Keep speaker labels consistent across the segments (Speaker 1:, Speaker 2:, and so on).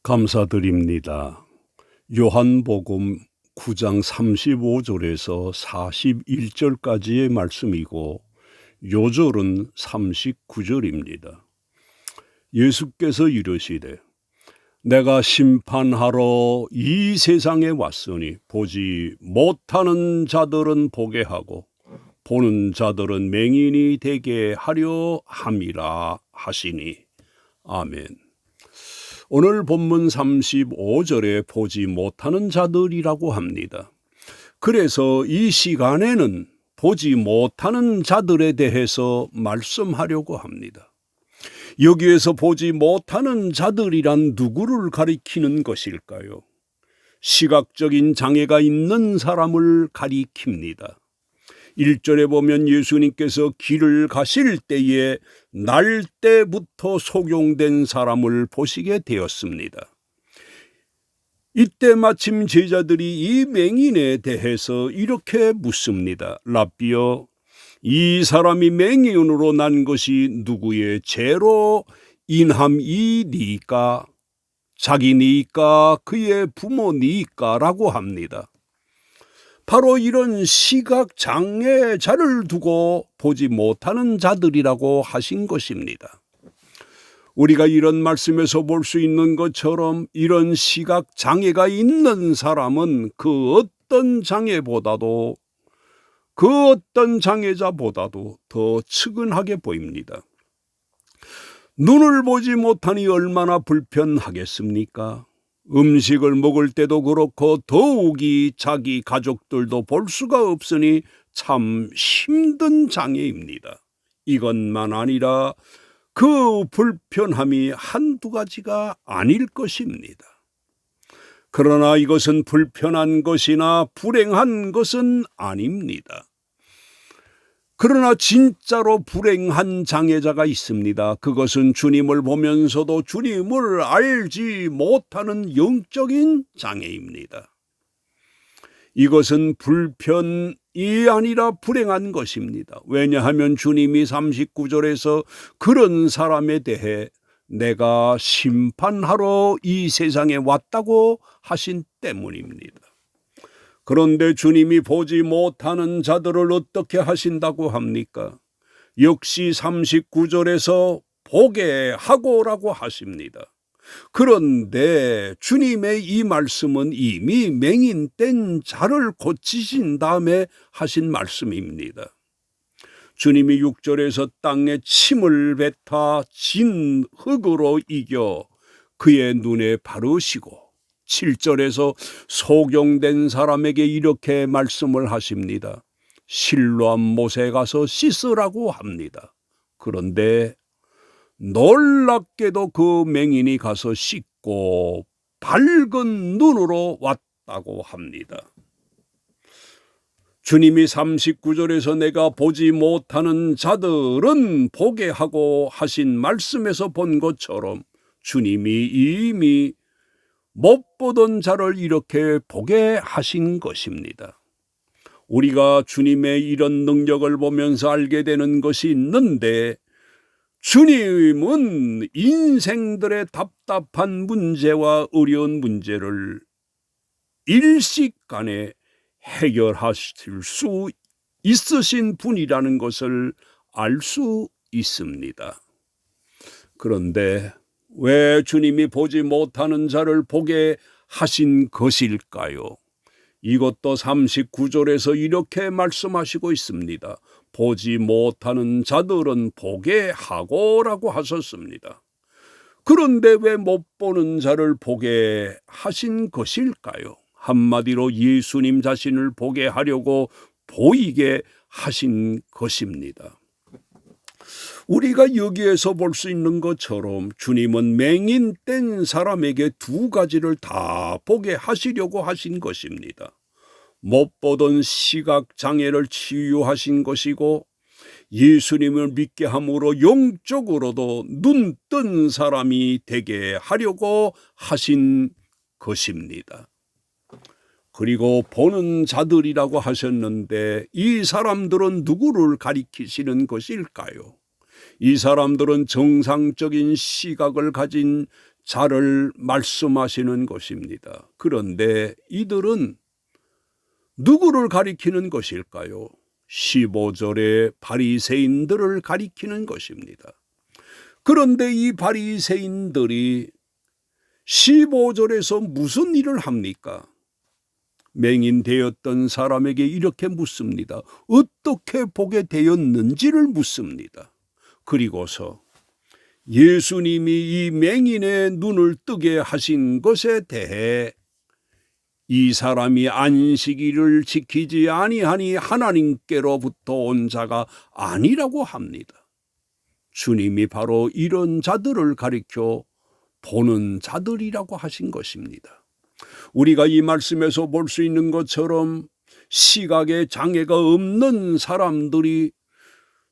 Speaker 1: 감사드립니다. 요한복음 9장 35절에서 41절까지의 말씀이고 요절은 39절입니다. 예수께서 이르시되 내가 심판하러 이 세상에 왔으니 보지 못하는 자들은 보게 하고 보는 자들은 맹인이 되게 하려 함이라 하시니. 아멘. 오늘 본문 35절에 보지 못하는 자들이라고 합니다. 그래서 이 시간에는 보지 못하는 자들에 대해서 말씀하려고 합니다. 여기에서 보지 못하는 자들이란 누구를 가리키는 것일까요? 시각적인 장애가 있는 사람을 가리킵니다. 1절에 보면 예수님께서 길을 가실 때에 날 때부터 속용된 사람을 보시게 되었습니다. 이때 마침 제자들이 이 맹인에 대해서 이렇게 묻습니다. 랍비여, 이 사람이 맹인으로 난 것이 누구의 죄로 인함이니까? 자기니까 그의 부모니까? 라고 합니다. 바로 이런 시각장애자를 두고 보지 못하는 자들이라고 하신 것입니다. 우리가 이런 말씀에서 볼 수 있는 것처럼 이런 시각장애가 있는 사람은 그 어떤 장애보다도 그 어떤 장애자보다도 더 측은하게 보입니다. 눈을 보지 못하니 얼마나 불편하겠습니까? 음식을 먹을 때도 그렇고 더욱이 자기 가족들도 볼 수가 없으니 참 힘든 장애입니다. 이것만 아니라 그 불편함이 한두 가지가 아닐 것입니다. 그러나 이것은 불편한 것이나 불행한 것은 아닙니다. 그러나 진짜로 불행한 장애자가 있습니다. 그것은 주님을 보면서도 주님을 알지 못하는 영적인 장애입니다. 이것은 불편이 아니라 불행한 것입니다. 왜냐하면 주님이 39절에서 그런 사람에 대해 내가 심판하러 이 세상에 왔다고 하신 때문입니다. 그런데 주님이 보지 못하는 자들을 어떻게 하신다고 합니까? 역시 39절에서 보게 하고라고 하십니다. 그런데 주님의 이 말씀은 이미 맹인된 자를 고치신 다음에 하신 말씀입니다. 주님이 6절에서 땅에 침을 뱉어 진 흙으로 이겨 그의 눈에 바르시고 7절에서 속용된 사람에게 이렇게 말씀을 하십니다. 실로암 못에 가서 씻으라고 합니다. 그런데 놀랍게도 그 맹인이 가서 씻고 밝은 눈으로 왔다고 합니다. 주님이 39절에서 내가 보지 못하는 자들은 보게 하고 하신 말씀에서 본 것처럼 주님이 이미 못 보던 자를 이렇게 보게 하신 것입니다. 우리가 주님의 이런 능력을 보면서 알게 되는 것이 있는데 주님은 인생들의 답답한 문제와 어려운 문제를 일시간에 해결하실 수 있으신 분이라는 것을 알 수 있습니다. 그런데 왜 주님이 보지 못하는 자를 보게 하신 것일까요? 이것도 39절에서 이렇게 말씀하시고 있습니다. 보지 못하는 자들은 보게 하고라고 하셨습니다. 그런데 왜 못 보는 자를 보게 하신 것일까요? 한마디로 예수님 자신을 보게 하려고 보이게 하신 것입니다. 우리가 여기에서 볼 수 있는 것처럼 주님은 맹인된 사람에게 두 가지를 다 보게 하시려고 하신 것입니다. 못 보던 시각장애를 치유하신 것이고 예수님을 믿게 함으로 영적으로도 눈 뜬 사람이 되게 하려고 하신 것입니다. 그리고 보는 자들이라고 하셨는데 이 사람들은 누구를 가리키시는 것일까요? 이 사람들은 정상적인 시각을 가진 자를 말씀하시는 것입니다. 그런데 이들은 누구를 가리키는 것일까요? 15절의 바리새인들을 가리키는 것입니다. 그런데 이 바리새인들이 15절에서 무슨 일을 합니까? 맹인되었던 사람에게 이렇게 묻습니다. 어떻게 보게 되었는지를 묻습니다. 그리고서 예수님이 이 맹인의 눈을 뜨게 하신 것에 대해 이 사람이 안식일을 지키지 아니하니 하나님께로부터 온 자가 아니라고 합니다. 주님이 바로 이런 자들을 가리켜 보는 자들이라고 하신 것입니다. 우리가 이 말씀에서 볼 수 있는 것처럼 시각에 장애가 없는 사람들이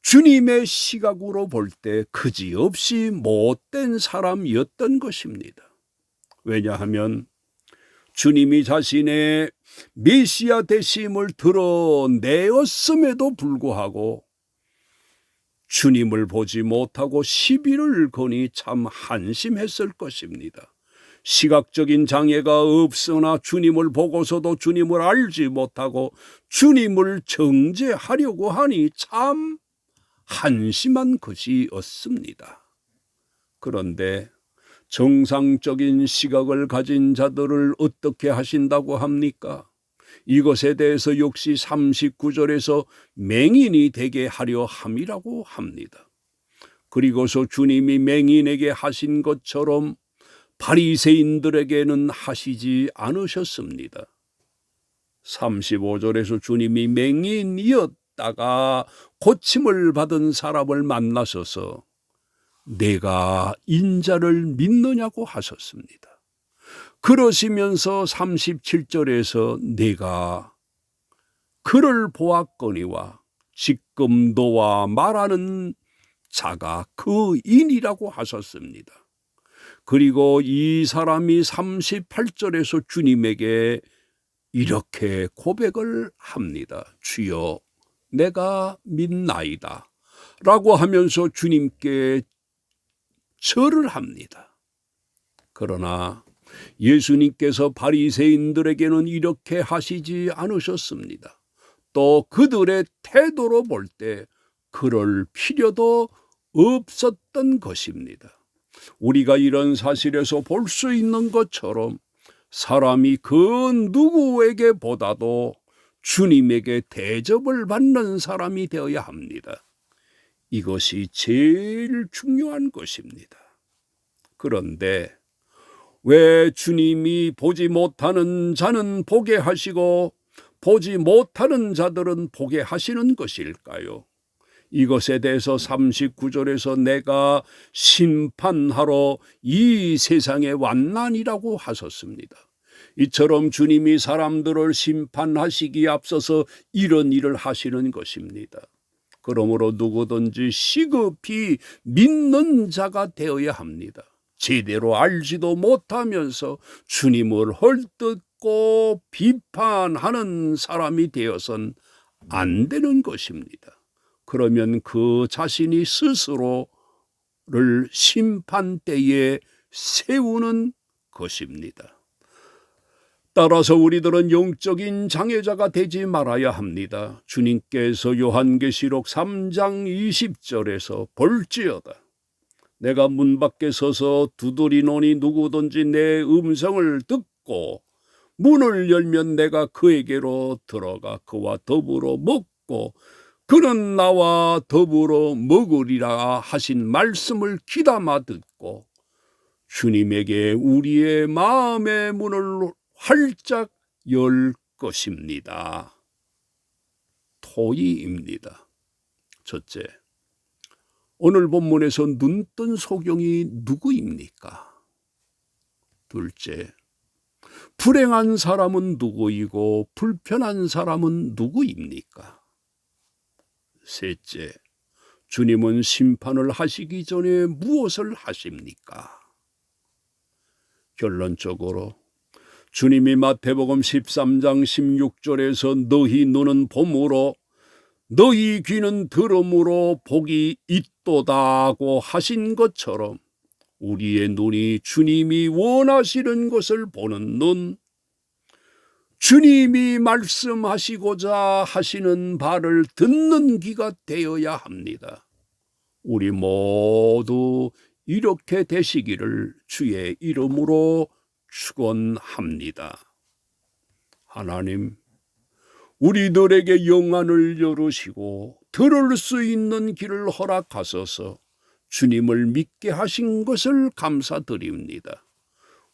Speaker 1: 주님의 시각으로 볼 때 그지없이 못된 사람이었던 것입니다. 왜냐하면 주님이 자신의 메시아 되심을 드러내었음에도 불구하고 주님을 보지 못하고 시비를 거니 참 한심했을 것입니다. 시각적인 장애가 없으나 주님을 보고서도 주님을 알지 못하고 주님을 정죄하려고 하니 참 한심한 것이었습니다. 그런데 정상적인 시각을 가진 자들을 어떻게 하신다고 합니까? 이것에 대해서 역시 39절에서 맹인이 되게 하려 함이라고 합니다. 그리고서 주님이 맹인에게 하신 것처럼 바리새인들에게는 하시지 않으셨습니다. 35절에서 주님이 맹인이었다가 고침을 받은 사람을 만나셔서 내가 인자를 믿느냐고 하셨습니다. 그러시면서 37절에서 내가 그를 보았거니와 지금 너와 말하는 자가 그 인이라고 하셨습니다. 그리고 이 사람이 38절에서 주님에게 이렇게 고백을 합니다. 주여 내가 믿나이다 라고 하면서 주님께 절을 합니다. 그러나 예수님께서 바리새인들에게는 이렇게 하시지 않으셨습니다. 또 그들의 태도로 볼 때 그럴 필요도 없었던 것입니다. 우리가 이런 사실에서 볼 수 있는 것처럼 사람이 그 누구에게 보다도 주님에게 대접을 받는 사람이 되어야 합니다. 이것이 제일 중요한 것입니다. 그런데 왜 주님이 보지 못하는 자는 보게 하시고 보지 못하는 자들은 보게 하시는 것일까요? 이것에 대해서 39절에서 내가 심판하러 이 세상에 왔나니라고 하셨습니다. 이처럼 주님이 사람들을 심판하시기에 앞서서 이런 일을 하시는 것입니다. 그러므로 누구든지 시급히 믿는 자가 되어야 합니다. 제대로 알지도 못하면서 주님을 헐뜯고 비판하는 사람이 되어선 안 되는 것입니다. 그러면 그 자신이 스스로를 심판대에 세우는 것입니다. 따라서 우리들은 영적인 장애자가 되지 말아야 합니다. 주님께서 요한계시록 3장 20절에서 볼지어다 내가 문 밖에 서서 두드리노니 누구든지 내 음성을 듣고 문을 열면 내가 그에게로 들어가 그와 더불어 먹고 그는 나와 더불어 먹으리라 하신 말씀을 귀담아 듣고 주님에게 우리의 마음의 문을 활짝 열 것입니다. 토의입니다. 첫째, 오늘 본문에서 눈뜬 소경이 누구입니까? 둘째, 불행한 사람은 누구이고 불편한 사람은 누구입니까? 셋째, 주님은 심판을 하시기 전에 무엇을 하십니까? 결론적으로 주님이 마태복음 13장 16절에서 너희 눈은 봄으로 너희 귀는 들음으로 복이 있도다고 하신 것처럼 우리의 눈이 주님이 원하시는 것을 보는 눈, 주님이 말씀하시고자 하시는 바를 듣는 귀가 되어야 합니다. 우리 모두 이렇게 되시기를 주의 이름으로 축원합니다. 하나님, 우리들에게 영안을 열으시고 들을 수 있는 길을 허락하소서. 주님을 믿게 하신 것을 감사드립니다.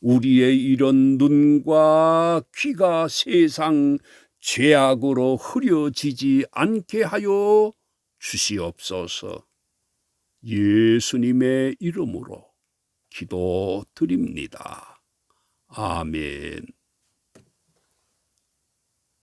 Speaker 1: 우리의 이런 눈과 귀가 세상 죄악으로 흐려지지 않게 하여 주시옵소서. 예수님의 이름으로 기도드립니다. 아멘.